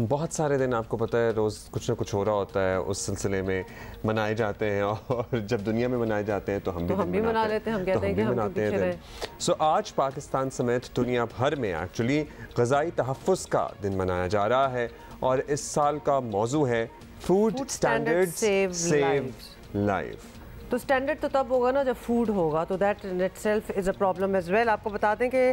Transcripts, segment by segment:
बहुत सारे दिन आपको पता है रोज़ कुछ ना कुछ हो रहा होता है, उस सिलसिले में मनाए जाते हैं और जब दुनिया में मनाए जाते हैं तो हम भी मना लेते हैं, हम कहते हैं कि हम मनाते हैं। सो आज पाकिस्तान समेत दुनिया भर में एक्चुअली ग़िज़ाई तहफ़्फ़ुज़ का दिन मनाया जा रहा है और इस साल का मौजू है फूड स्टैंडर्ड्स सेव लाइफ। तो स्टैंडर्ड तो तब होगा ना जब फूड होगा, तो that in itself is a problem as well. आपको बता दें कि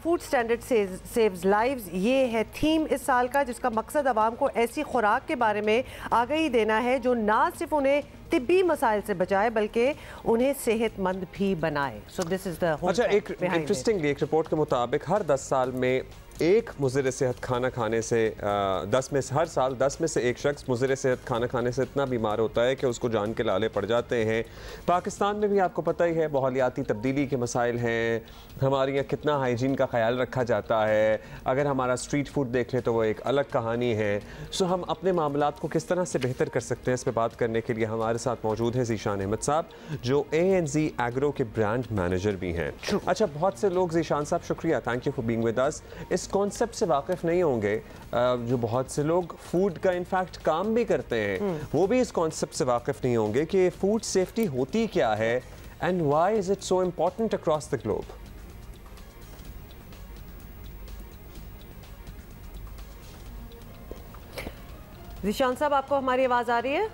फूड स्टैंडर्ड सेव्स लाइव्स ये है थीम इस साल का, जिसका मकसद आवाम को ऐसी खुराक के बारे में आगाही देना है जो ना सिर्फ उन्हें तिब्बी मसाइल से बचाए बल्कि उन्हें सेहतमंद भी बनाए। सो दिस इज़ द अच्छा, एक इंटरेस्टिंगली एक रिपोर्ट के मुताबिक हर 10 साल में एक मुज़िर सेहत खाना खाने से हर साल 10 में से एक शख्स मुज़िर सेहत खाना खाने से इतना बीमार होता है कि उसको जान के लाले पड़ जाते हैं। पाकिस्तान में भी आपको पता ही है माहौलियाती तब्दीली के मसाइल हैं, हमारे यहाँ कितना हाइजीन का ख्याल रखा जाता है। अगर हमारा स्ट्रीट फूड देख लें तो वो एक अलग कहानी है। सो हम अपने मामलात को किस तरह से बेहतर कर सकते हैं, इस पर बात करने के लिए हमारे साथ मौजूद है ज़ीशान अहमद साहब, जो ANZ एग्रो के ब्रांड मैनेजर भी हैं। अच्छा, बहुत से लोग, ज़ीशान साहब शुक्रिया, thank you for being with us, इस कॉन्सेप्ट से वाकिफ़ नहीं होंगे। जो बहुत से लोग फूड का इनफैक्ट काम भी करते हैं वो भी इस कॉन्सेप्ट से वाकिफ़ नहीं होंगे कि फूड सेफ्टी होती क्या है and why is it so important across the globe. Zeeshan साहब, आपको हमारी आवाज़ आ रही है?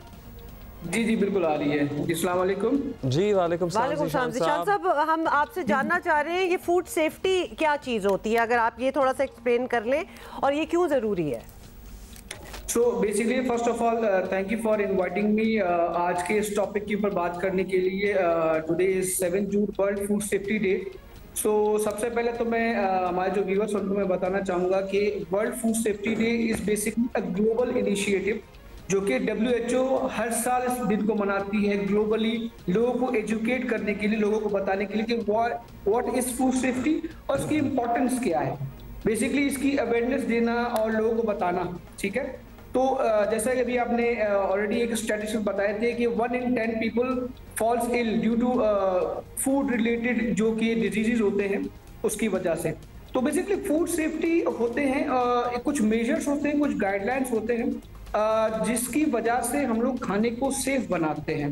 जी जी बिल्कुल आ रही है। अस्सलाम वालेकुम। जी वालेकुम सलाम। ज़ीशान साहब, हम आपसे जानना चाह रहे हैं ये फूड सेफ्टी क्या चीज़ होती है, अगर आप ये थोड़ा सा एक्सप्लेन कर लें और ये क्यों ज़रूरी है। So basically first of all thank you for inviting me आज के इस टॉपिक के ऊपर बात करने के लिए। Today is 7 June world food safety day. So सबसे पहले तो मैं हमारे जो व्यूअर्स उनको मैं बताना चाहूँगा कि world food safety day is basically a global initiative जो कि WHO हर साल इस दिन को मनाती है ग्लोबली, लोगों को एजुकेट करने के लिए, लोगों को बताने के लिए कि व्हाट इज फूड सेफ्टी और उसकी इम्पोर्टेंस क्या है। बेसिकली इसकी अवेयरनेस देना और लोगों को बताना, ठीक है। तो जैसा कि अभी आपने ऑलरेडी एक स्टैटिस्टिक्स बताए थे कि 1 in 10 people falls ill due to food related जो कि डिजीजेज होते हैं उसकी वजह से। तो बेसिकली फूड सेफ्टी होते हैं कुछ मेजर्स होते हैं, कुछ गाइडलाइंस होते हैं जिसकी वजह से हम लोग खाने को सेफ बनाते हैं,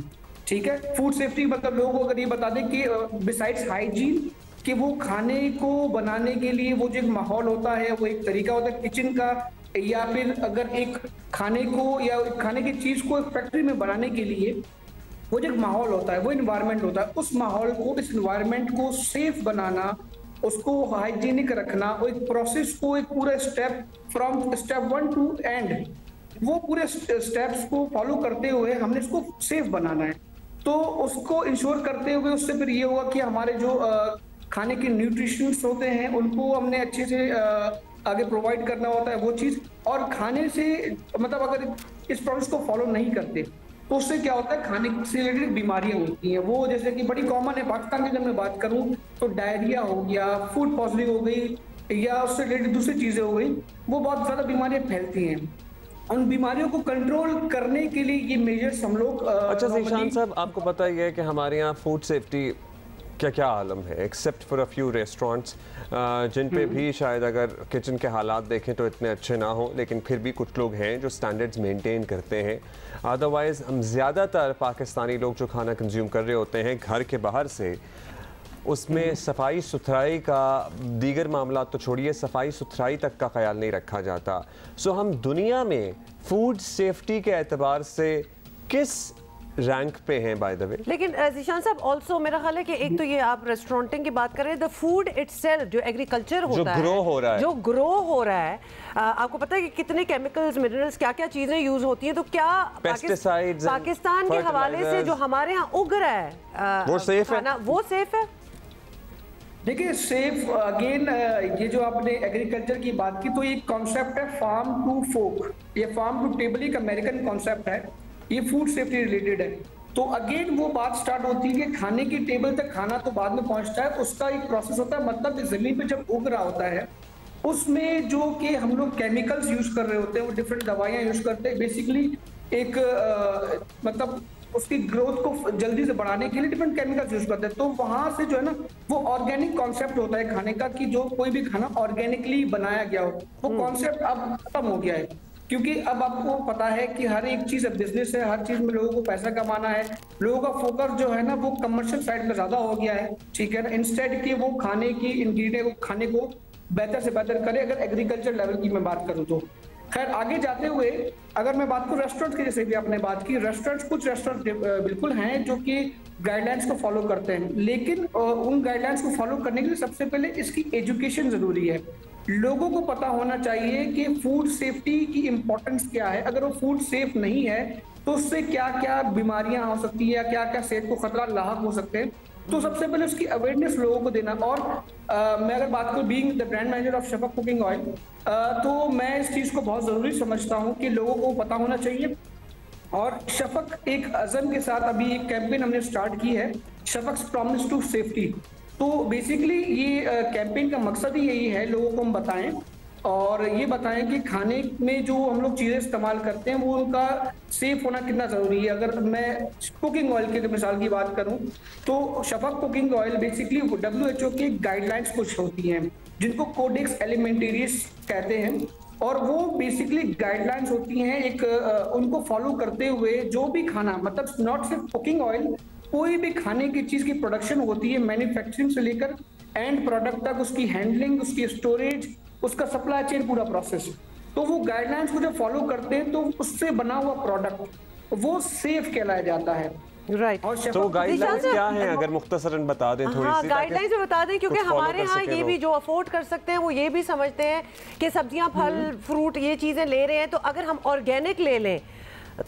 ठीक है। फूड सेफ्टी मतलब लोगों को अगर ये बता दें कि बिसाइड्स हाइजीन, कि वो खाने को बनाने के लिए वो जो एक माहौल होता है, वो एक तरीका होता है किचन का, या फिर अगर एक खाने को या खाने की चीज को एक फैक्ट्री में बनाने के लिए वो जो एक माहौल होता है, वो इन्वायरमेंट होता है, उस माहौल को, इस इन्वायरमेंट को सेफ बनाना, उसको हाइजीनिक रखना, वो एक प्रोसेस को, एक पूरा step from step 1 to end, वो पूरे स्टेप्स को फॉलो करते हुए हमने इसको सेफ बनाना है। तो उसको इंश्योर करते हुए उससे फिर ये होगा कि हमारे जो खाने के न्यूट्रिशंस होते हैं उनको हमने अच्छे से आगे प्रोवाइड करना होता है वो चीज़। और खाने से मतलब अगर इस प्रोसेस को फॉलो नहीं करते तो उससे क्या होता है, खाने से रिलेटेड बीमारियां होती हैं वो, जैसे कि बड़ी कॉमन है पाकिस्तान की। जब मैं बात करूं तो डायरिया हो गया, फूड पॉइजनिंग हो गई, या उससे रिलेटेड दूसरी चीज़ें हो गई, वो बहुत ज़्यादा बीमारियां फैलती हैं। उन बीमारियों को कंट्रोल करने के लिए ये मेजर्स हम लोग अच्छा ज़ीशान साहब, आपको पता ही है कि हमारे यहाँ फूड सेफ्टी क्या क्या आलम है, except for a few restaurants जिन पे भी शायद अगर किचन के हालात देखें तो इतने अच्छे ना हो, लेकिन फिर भी कुछ लोग हैं जो स्टैंडर्ड्स मेंटेन करते हैं। अदरवाइज़ हम ज़्यादातर पाकिस्तानी लोग जो खाना कंज्यूम कर रहे होते हैं घर के बाहर से, उसमें सफाई सुथराई का दीगर मामला तो छोड़िए, सफाई सुथराई तक का ख्याल नहीं रखा जाता। सो हम दुनिया में फूड सेफ्टी के एतबार से किस रैंक पे हैं बाय द वे? लेकिन ज़ीशान साहब ऑल्सो मेरा ख्याल है कि एक तो ये आप रेस्टोरेंटिंग की बात कर रहे हैं, द फूड इटसेल्फ जो एग्रीकल्चर होता है, जो ग्रो हो रहा है, आपको पता है कि कितने केमिकल्स, मिनरल्स, क्या क्या चीज़ें यूज़ होती हैं। तो क्या पाकिस्तान के हवाले से जो हमारे यहाँ उग रहा है वो सेफ है? वो सेफ है? देखिए सेफ अगेन, ये जो आपने एग्रीकल्चर की बात की तो ये कॉन्सेप्ट है फार्म टू फोक, ये फार्म टू टेबल एक अमेरिकन कॉन्सेप्ट है, ये फूड सेफ्टी रिलेटेड है। तो अगेन वो बात स्टार्ट होती है कि खाने की टेबल तक खाना तो बाद में पहुंचता है, उसका एक प्रोसेस होता है, मतलब जमीन पे जब उग रहा होता है उसमें जो कि हम लोग केमिकल्स यूज कर रहे होते हैं, वो डिफरेंट दवाइयाँ यूज करते हैं, बेसिकली एक मतलब उसकी ग्रोथ को जल्दी से बढ़ाने के लिए डिफरेंट केमिकल्स यूज करते हैं। तो वहां से जो है ना वो ऑर्गेनिक कॉन्सेप्ट होता है खाने का, कि जो कोई भी खाना ऑर्गेनिकली बनाया गया हो, वो कॉन्सेप्ट अब खत्म हो गया है। क्योंकि अब आपको पता है कि हर एक चीज अब बिजनेस है, हर चीज में लोगों को पैसा कमाना है, लोगों का फोकस जो है ना वो कमर्शियल साइड में ज्यादा हो गया है, ठीक है ना, इंस्टेड कि वो खाने की इंग्रेडिएंट को खाने को बेहतर से बेहतर करे। अगर एग्रीकल्चर लेवल की मैं बात करूं तो खैर आगे जाते हुए अगर मैं बात करूं रेस्टोरेंट की, जैसे भी आपने बात की, रेस्टोरेंट्स कुछ रेस्टोरेंट बिल्कुल हैं जो कि गाइडलाइंस को फॉलो करते हैं, लेकिन उन गाइडलाइंस को फॉलो करने के लिए सबसे पहले इसकी एजुकेशन जरूरी है। लोगों को पता होना चाहिए कि फूड सेफ्टी की इंपॉर्टेंस क्या है। अगर वो फूड सेफ नहीं है तो उससे क्या क्या बीमारियां हो सकती है, क्या क्या सेहत को खतरा लाक हो सकते हैं। तो सबसे पहले उसकी अवेयरनेस लोगों को देना। और मैं अगर बात करूं being the brand manager of Shafaq cooking oil, तो मैं इस चीज को बहुत जरूरी समझता हूं कि लोगों को पता होना चाहिए। और शफक एक अज़म के साथ अभी एक कैंपेन हमने स्टार्ट की है, शफक्स प्रॉमिस टू सेफ्टी। तो बेसिकली ये कैंपेन का मकसद ही यही है, लोगों को हम बताएं और ये बताएं कि खाने में जो हम लोग चीज़ें इस्तेमाल करते हैं वो उनका सेफ होना कितना ज़रूरी है। अगर मैं कुकिंग ऑयल की मिसाल की बात करूं तो Shafaq cooking oil basically WHO की गाइडलाइंस कुछ होती हैं जिनको कोडेक्स एलिमेंटेरियस कहते हैं, और वो बेसिकली गाइडलाइंस होती हैं एक उनको फॉलो करते हुए जो भी खाना, मतलब नॉट सिर्फ कुकिंग ऑयल, कोई भी खाने की चीज़ की प्रोडक्शन होती है मैन्युफैक्चरिंग से लेकर एंड प्रोडक्ट तक, उसकी हैंडलिंग, उसकी स्टोरेज, उसका सप्लाई चेन पूरा प्रोसेस, तो वो गाइडलाइंस को जब फॉलो करते हैं तो उससे बना हुआ प्रोडक्ट वो सेफ कहलाया जाता है। राइट। और तो गाइडलाइंस क्या है अगर मुख्तसरन बता दें थोड़ी सी? गाइडलाइंस में बता दें, क्योंकि हमारे यहाँ ये भी जो अफोर्ड कर सकते हैं वो ये भी समझते हैं कि सब्जियां, फल, फ्रूट ये चीजें ले रहे हैं तो अगर हम ऑर्गेनिक ले लें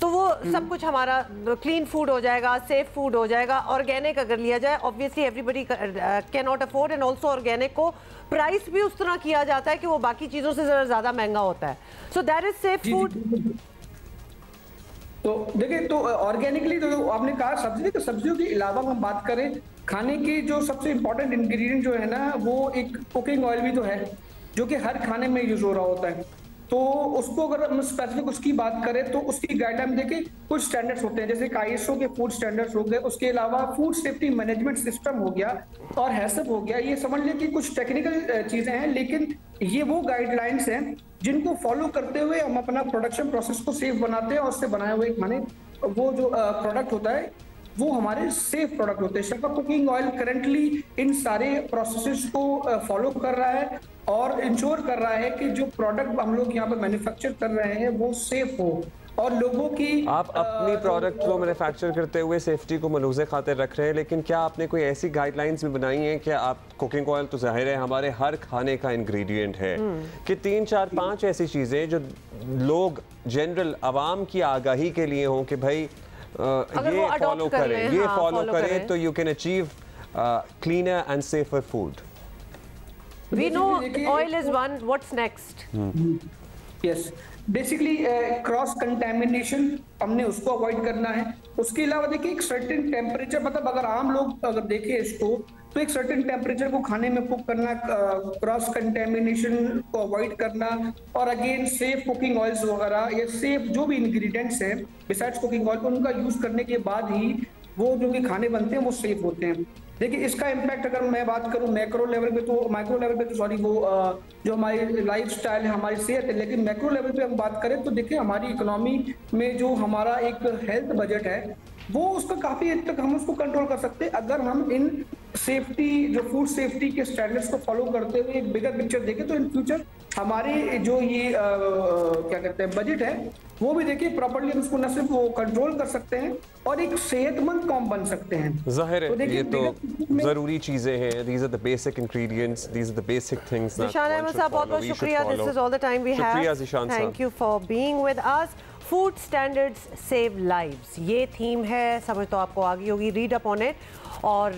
तो वो सब कुछ हमारा क्लीन फूड हो जाएगा, सेफ फूड हो जाएगा। ऑर्गेनिक अगर लिया जाए, obviously everybody can not afford, and also organic को प्राइस भी उस तरह किया जाता है कि वो बाकी चीज़ों से ज़रा ज़्यादा महंगा होता है। So that is safe food. तो देखिए, तो ऑर्गेनिकली तो आपने कहा सब्जी, तो सब्जियों के अलावा हम बात करें खाने की जो सबसे इंपॉर्टेंट इंग्रेडिएंट जो है ना वो एक कुकिंग ऑयल भी तो है जो कि हर खाने में यूज हो रहा होता है। तो उसको अगर हम स्पेसिफिक उसकी बात करें तो उसकी गाइडलाइन देखिए कुछ स्टैंडर्ड्स होते हैं, जैसे ISO के फूड स्टैंडर्ड्स हो गए, उसके अलावा फूड सेफ्टी मैनेजमेंट सिस्टम हो गया और हैसप हो गया। ये समझ लें कि कुछ टेक्निकल चीजें हैं, लेकिन ये वो गाइडलाइंस हैं जिनको फॉलो करते हुए हम अपना प्रोडक्शन प्रोसेस को सेफ बनाते हैं और उससे बनाए हुए खाने वो जो प्रोडक्ट होता है वो हमारे सेफ प्रोडक्ट होते हैं। Shafaq cooking oil currently in सारे प्रोसेसेस को फॉलो कर रहा है और इंश्योर कर रहा है कि जो प्रोडक्ट हम लोग यहाँ पर मैन्युफैक्चर कर रहे हैं वो सेफ हो और लोगों की। आप अपनी प्रोडक्ट को मैन्युफैक्चर करते हुए सेफ्टी को मलूज़े खातिर रख रहे हैं, लेकिन क्या आपने कोई ऐसी गाइडलाइंस भी बनाई हैं कि आप कुकिंग ऑयल तो जाहिर है हमारे हर खाने का इंग्रेडिएंट है, कि 3, 4, 5 ऐसी चीज़ें जो लोग जनरल आवाम की आगाही के लिए हों कि भाई ये फॉलो करें, ये फॉलो करें तो you can achieve cleaner and safer food? We know oil is one. What's next? Yes, basically cross contamination हमने उसको अवॉइड करना है। उसके अलावा देखिए एक सर्टेन टेम्परेचर, मतलब अगर आम लोग अगर देखें इसको तो एक सर्टेन टेम्परेचर को खाने में कुक करना, क्रॉस कंटेमिनेशन को अवॉइड करना, और अगेन सेफ कुकिंग ऑयल्स वगैरह या सेफ जो भी इंग्रेडिएंट्स हैं बिसाइड्स कुकिंग ऑयल उनका यूज करने के बाद ही वो जो भी खाने बनते हैं वो सेफ होते हैं। देखिए इसका इम्पैक्ट अगर मैं बात करूं मैक्रो लेवल पे तो माइक्रो लेवल पे तो सॉरी वो जो हमारी लाइफस्टाइल है, हमारी सेहत है, लेकिन मैक्रो लेवल पे हम बात करें तो देखिए हमारी इकोनॉमी में जो हमारा एक हेल्थ बजट है वो उसका काफी हद तक हम उसको कंट्रोल कर सकते हैं अगर हम इन सेफ्टी जो फूड सेफ्टी के स्टैंडर्ड्स को फॉलो करते हुए एक बिगर पिक्चर देखें तो इन फ्यूचर हमारे जो ये क्या कहते हैं बजट है वो भी देखिए प्रॉपर्ली हम उसको न सिर्फ वो कंट्रोल कर सकते हैं और एक सेहतमंद कौम बन सकते हैं। जाहिर है ये तो जरूरी चीजें हैं, these are the basic ingredients, these are the basic things that Zishan Ahmed साहब बहुत बहुत शुक्रिया, this is all the time we have. शुक्रिया ज़िशान साहब, thank you for being with us. Food standards save lives, ये थीम है, समझ तो आपको आ गई होगी, रीड अप ऑन इट और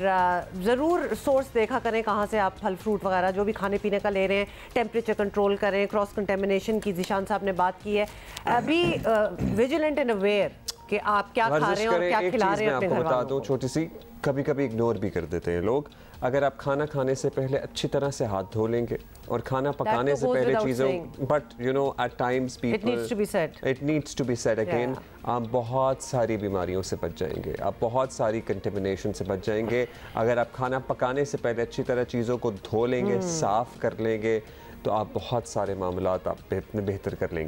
ज़रूर सोर्स देखा करें कहाँ से आप फल फ्रूट वगैरह जो भी खाने पीने का ले रहे हैं, टेम्परेचर कंट्रोल करें, क्रॉस कंटेमिनेशन की ज़िशान साहब ने बात की है, अभी विजिलेंट एंड अवेयर कि आप क्या खा रहे हैं और क्या खिला रहे हैं अपने घर वालों को। बता दूं छोटी सी, कभी कभी इग्नोर भी कर देते हैं लोग। अगर आप खाना खाने से पहले अच्छी तरह से हाथ धो लेंगे और खाना पकाने से पहले चीज़ों, but you know at times people it needs to be said again, आप बहुत सारी बीमारियों से बच जाएंगे, आप बहुत सारी कंटेमिनेशन से बच जाएंगे अगर आप खाना पकाने से पहले अच्छी तरह चीज़ों को धो लेंगे, साफ कर लेंगे, तो आप बहुत सारे मामलात आप बेहतर कर लेंगे।